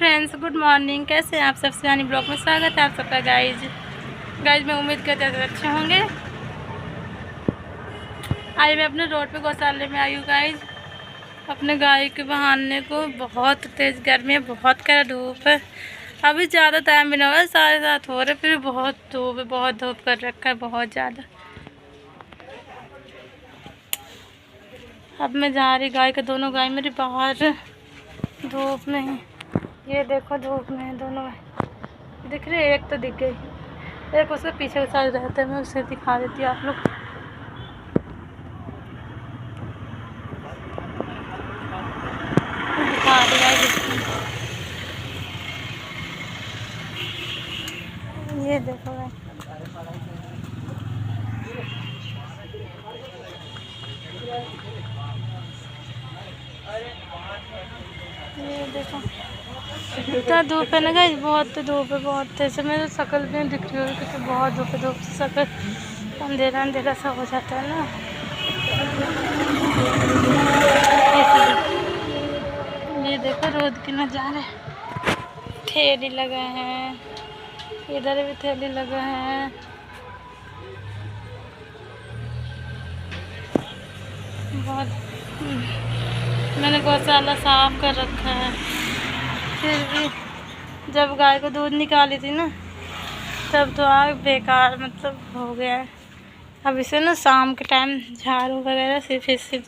Friends, good morning. कैसे हैं आप सब? शिवानी ब्लॉग में स्वागत है आप सबका। गाइज मैं उम्मीद करते हैं अच्छे होंगे। आज मैं अपने रोड पे गौशाले में आई हूँ गाइज, अपने गाय के बहाने को। बहुत तेज़ गर्मी है, बहुत कड़ा धूप है। अभी ज़्यादा टाइम भी नहीं हुआ, 7:30 हो रहे, फिर बहुत धूप है, बहुत धूप कर रखा है, बहुत ज़्यादा। अब मैं जा रही, गाय के दोनों गाय मेरी बाहर धूप में है। ये देखो धूप में है दोनों दिख रही है। एक तो दिख गई, एक उसके पीछे के साइड रहता है, मैं उसे दिखा देती हूँ आप लोग। दिखा दिया ये देखो भाई, ये देखो इतना धूप है ना गाइस, बहुत धूप है, बहुत तेज है। मेरी शक्ल भी नहीं दिख रही होगी क्योंकि बहुत धूप है। धूप से शक्ल अंधेरा अंधेरा सा हो जाता है ना। ये देखो रोड के नज़ारे, ठेली लगे हैं, इधर भी ठेली लगे हैं। बहुत मैंने गौशाला साफ कर रखा है, फिर भी जब गाय को दूध निकाली थी ना, तब तो आग बेकार मतलब हो गया है। अब इसे ना शाम के टाइम झाड़ू वगैरह सिर्फ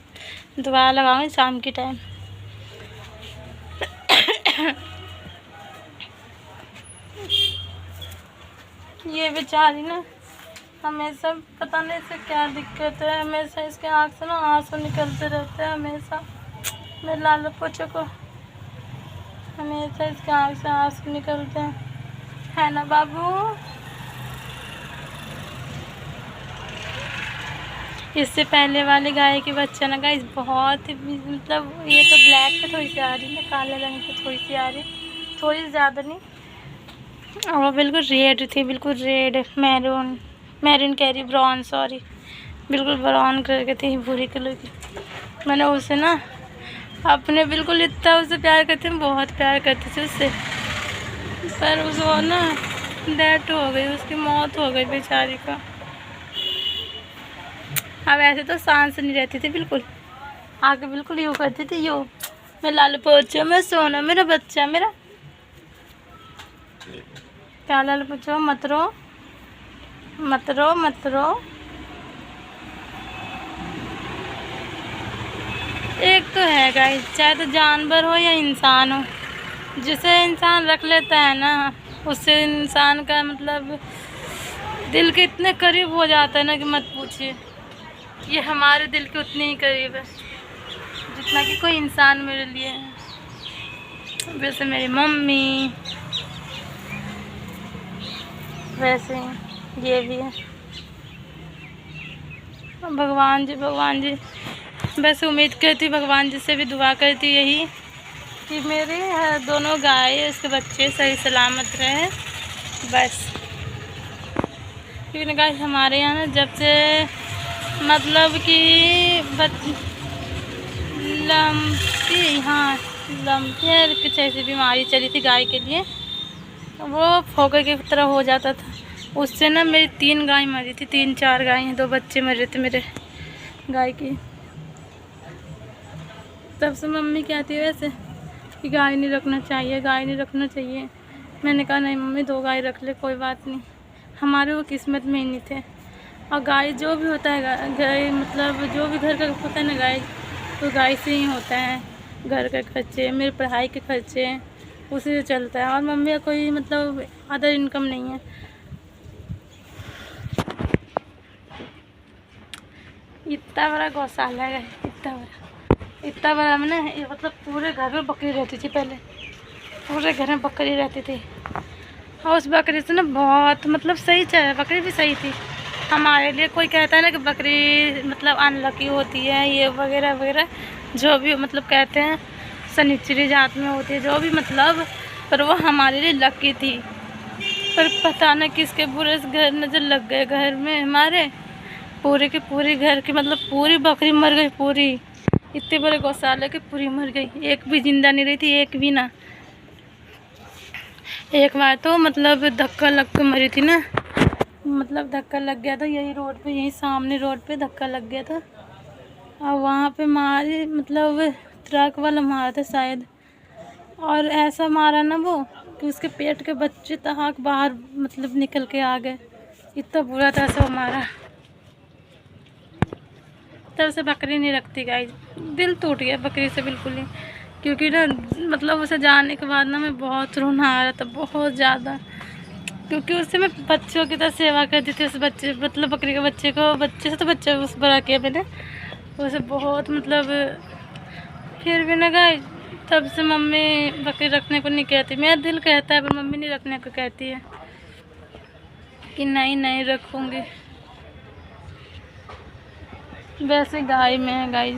दोबारा लगाऊंगी शाम के टाइम। ये बेचारी ना हमेशा पता नहीं इसे क्या दिक्कत है, हमेशा इसके आँख से ना आंसू निकलते रहते हैं। हमेशा मेरे लाल पोछे को हमेशा इसके आँख से आंसू निकलते हैं, है ना बाबू? इससे पहले वाली गाय की बच्चा ना गाइस बहुत मतलब, ये तो ब्लैक पे थोड़ी सी आ रही है, काले रंग पे थोड़ी सी आ रही, थोड़ी ज़्यादा नहीं। और वो बिल्कुल रेड थी, बिल्कुल रेड, मैरून कह रही, ब्राउन, सॉरी, बिल्कुल ब्राउन कलर की थी, भूरी कलर की। मैंने उसे ना अपने बिल्कुल इतना उससे प्यार करती हूँ, बहुत प्यार करती थी उससे, पर उसको ना डेथ हो गई, उसकी मौत हो गई बेचारी का। अब ऐसे तो सांस नहीं रहती थी, बिल्कुल आके बिल्कुल यूँ करती थी, यूँ मैं लाल पोछो, मैं सोना, मेरा बच्चा, मेरा क्या लाल पोछो, मत रो मत रो मत रो। एक तो है गाइस, चाहे तो जानवर हो या इंसान हो, जिसे इंसान रख लेता है ना, उससे इंसान का मतलब दिल के इतने करीब हो जाता है ना कि मत पूछिए। ये हमारे दिल के उतने ही करीब है जितना कि कोई इंसान मेरे लिए है। वैसे मेरी मम्मी, वैसे ये भी है। भगवान जी बस उम्मीद करती, भगवान जी से भी दुआ करती यही कि मेरे दोनों गाय, उसके बच्चे सही सलामत रहे बस। क्योंकि गाय हमारे यहाँ ना जब से मतलब कि लम्पी कुछ ऐसी बीमारी चली थी गाय के लिए, वो फोके की तरह हो जाता था, उससे ना मेरी 3 गाय मरी थी, 3-4 गाय हैं, 2 बच्चे मरे थे मेरे गाय की। तब से मम्मी कहती है वैसे कि गाय नहीं रखना चाहिए, गाय नहीं रखना चाहिए। मैंने कहा नहीं मम्मी, 2 गाय रख ले, कोई बात नहीं, हमारे वो किस्मत में ही नहीं थे। और गाय जो भी होता है, गाय मतलब जो भी घर का होता है ना गाय, तो गाय से ही होता है। घर के खर्चे, मेरी पढ़ाई के खर्चे उसी से चलता है, और मम्मी का कोई मतलब अदर इनकम नहीं है। इतना बड़ा गौशाला है, इतना बड़ा में ना, मतलब पूरे घर में बकरी रहती थी पहले, पूरे घर में बकरी रहती थी। और उस बकरी से ना बहुत मतलब सही चल, बकरी भी सही थी हमारे लिए। कोई कहता है ना कि बकरी मतलब अनलकी होती है, ये वगैरह वगैरह, जो भी मतलब कहते हैं, शनिचरी जात में होती है, जो भी मतलब, पर वो हमारे लिए लकी थी। पर पता नहीं किसके बुरे घर नज़र लग गए घर में हमारे, पूरे के पूरी घर की मतलब पूरी बकरी मर गई, पूरी। इतने बड़े गौशाले की पूरी मर गई, एक भी जिंदा नहीं रही थी, एक भी ना। एक बार तो मतलब धक्का लग के मरी थी ना, मतलब धक्का लग गया था यही रोड पे, यही सामने रोड पे धक्का लग गया था और वहाँ पे मारे, मतलब ट्रक वाला मारा था शायद, और ऐसा मारा ना वो कि उसके पेट के बच्चे तक बाहर मतलब निकल के आ गए। इतना बुरा तरह से वो मारा। तब से बकरी नहीं रखती गाइस, दिल टूट गया बकरी से बिल्कुल ही, क्योंकि ना मतलब उसे जाने के बाद ना मैं बहुत रोना आ रहा था, बहुत ज़्यादा, क्योंकि उससे मैं बच्चों की तरह सेवा करती थी। उस बच्चे मतलब बकरी के बच्चे को, बच्चे से तो बच्चा उस बड़ा किया मैंने उसे बहुत, मतलब फिर भी ना गाइस तब से मम्मी बकरी रखने को नहीं कहती। मेरा दिल कहता है पर मम्मी नहीं रखने को कहती है कि नहीं नहीं रखूँगी। वैसे गाय में है गाय,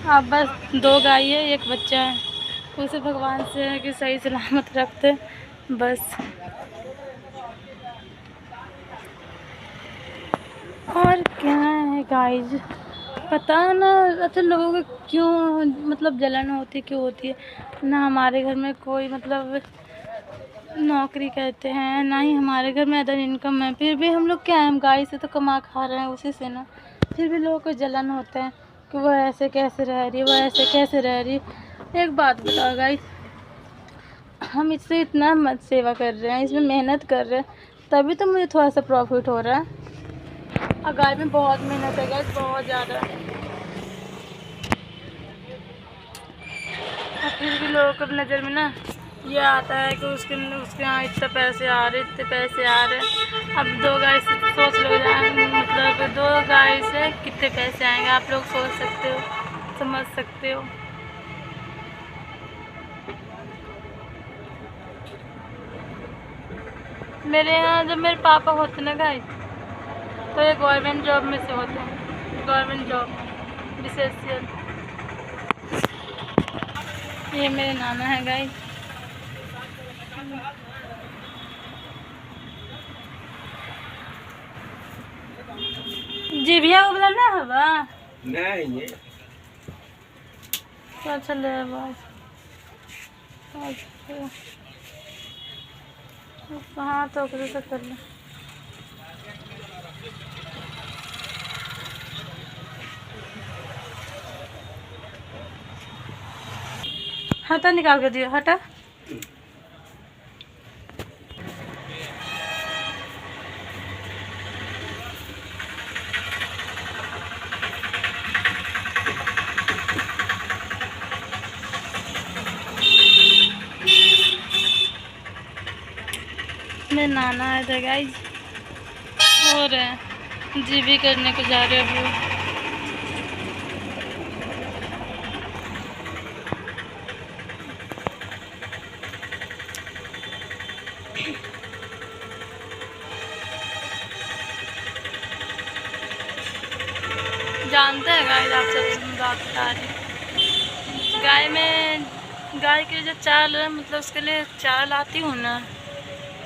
अब बस 2 गाय है, 1 बच्चा है। उसे भगवान से है कि सही सलामत रखते बस। और क्या है गाइज, पता ना अच्छा लोगों को क्यों मतलब जलन होती क्यों होती है ना। हमारे घर में कोई मतलब नौकरी करते हैं ना ही हमारे घर में अदर इनकम है, फिर भी हम लोग क्या है, हम गाय से तो कमा खा रहे हैं उसी से ना, फिर भी लोगों को जलन होता है कि वो ऐसे कैसे रह रही है, वो ऐसे कैसे रह रही है। एक बात बताओ गाइस, हम इससे इतना मत सेवा कर रहे हैं, इसमें मेहनत कर रहे हैं, तभी तो मुझे थोड़ा सा प्रॉफिट हो रहा है। और गाय में बहुत मेहनत है गाइस, बहुत ज़्यादा। और फिर भी लोगों को नज़र में ना ये आता है कि उसके यहाँ इतने पैसे आ रहे, इतने पैसे आ रहे। अब 2 गाय से सोच लो मतलब 2 गाय से कितने पैसे आएंगे, आप लोग सोच सकते हो, समझ सकते हो। मेरे यहाँ जब मेरे पापा होते ना गाय, तो ये गवर्नमेंट जॉब में से होते हैं, गवर्नमेंट जॉब विशेष। ये मेरे नाना है गाय। जीभिया उबला ना हवा नहीं तो चले बस। हाँ तो कर ले। हटा निकाल के दियो, हटा। मेरे नाना आए थे गाइज, और जीवी करने को जा रहे हैं वो। जानते हैं गाइस, आप सब बात बता रहे। गाय के जो चाल है मतलब उसके लिए चाल आती हूँ ना,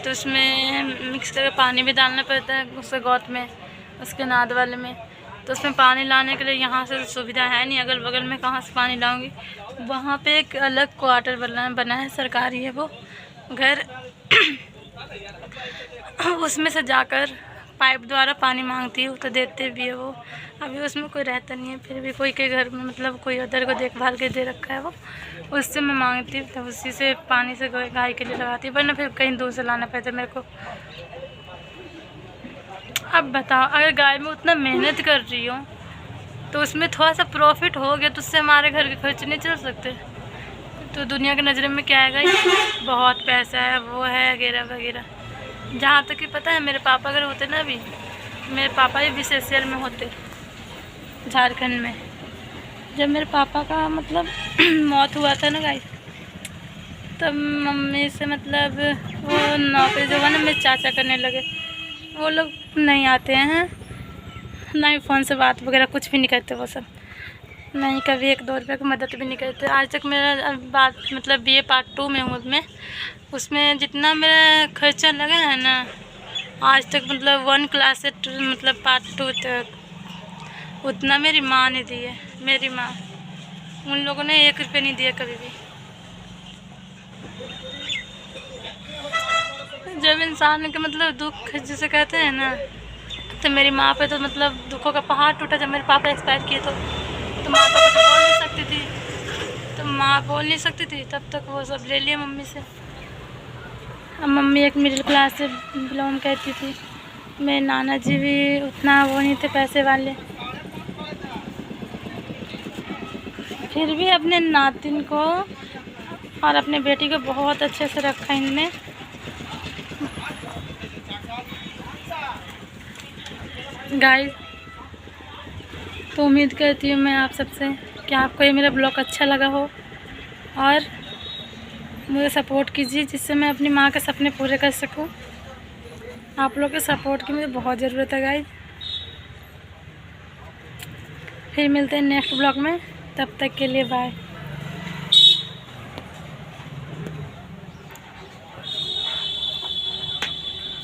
तो उसमें मिक्स करके पानी भी डालना पड़ता है उसके गोद में, उसके नाद वाले में। तो उसमें पानी लाने के लिए यहाँ से सुविधा है नहीं, अगल बगल में कहाँ से पानी लाऊंगी। वहाँ पे एक अलग क्वार्टर बना है, सरकारी है वो घर उसमें से जाकर पाइप द्वारा पानी मांगती हूँ तो देते भी है वो। अभी उसमें कोई रहता नहीं है, फिर भी कोई के घर में मतलब कोई उधर को देखभाल के दे रखा है वो, उससे मैं मांगती हूँ, तो उसी से पानी से गाय के लिए लगाती हूँ, वरना फिर कहीं दूर से लाना पड़ता है मेरे को। अब बताओ, अगर गाय में उतना मेहनत कर रही हो तो उसमें थोड़ा सा प्रॉफिट हो गया तो उससे हमारे घर के खर्च नहीं चल सकते। तो दुनिया की नज़र में क्या है गाय, बहुत पैसा है वो है वगैरह वगैरह। जहाँ तक कि पता है मेरे पापा अगर होते ना, अभी मेरे पापा ही बीएसएल में होते झारखंड में। जब मेरे पापा का मतलब मौत हुआ था ना गाइस, तब मम्मी से मतलब वो नौकरी जो हुआ ना मेरे चाचा करने लगे। वो लोग नहीं आते हैं, ना ही फ़ोन से बात वगैरह कुछ भी नहीं करते वो सब, नहीं कभी 1-2 रुपये की मदद भी नहीं करते। आज तक मेरा बात मतलब BA पार्ट 2 में हूँ उसमें जितना मेरा खर्चा लगा है ना आज तक, मतलब 1 क्लास से मतलब पार्ट 2 तक, उतना मेरी माँ ने दिए। मेरी माँ, उन लोगों ने 1 रुपये नहीं दिया कभी भी। जब इंसान के मतलब दुख जिसे कहते हैं ना, तो मेरी माँ पे तो मतलब दुखों का पहाड़ टूटा जब मेरे पापा एक्सपायर किए। तो माँ तो कुछ बोल नहीं सकती थी, तब तक वो सब ले लिया मम्मी से। अब मम्मी एक मिडिल क्लास से बिलोंग करती थी, मेरे नाना जी भी उतना वो नहीं थे पैसे वाले, फिर भी अपने नातिन को और अपने बेटी को बहुत अच्छे से रखा इनने। गाइस, तो उम्मीद करती हूँ मैं आप सबसे कि आपको ये मेरा ब्लॉग अच्छा लगा हो और मुझे सपोर्ट कीजिए, जिससे मैं अपनी माँ के सपने पूरे कर सकूँ। आप लोग के सपोर्ट की मुझे बहुत ज़रूरत है गाइस। फिर मिलते हैं नेक्स्ट ब्लॉग में, तब तक के लिए बाय।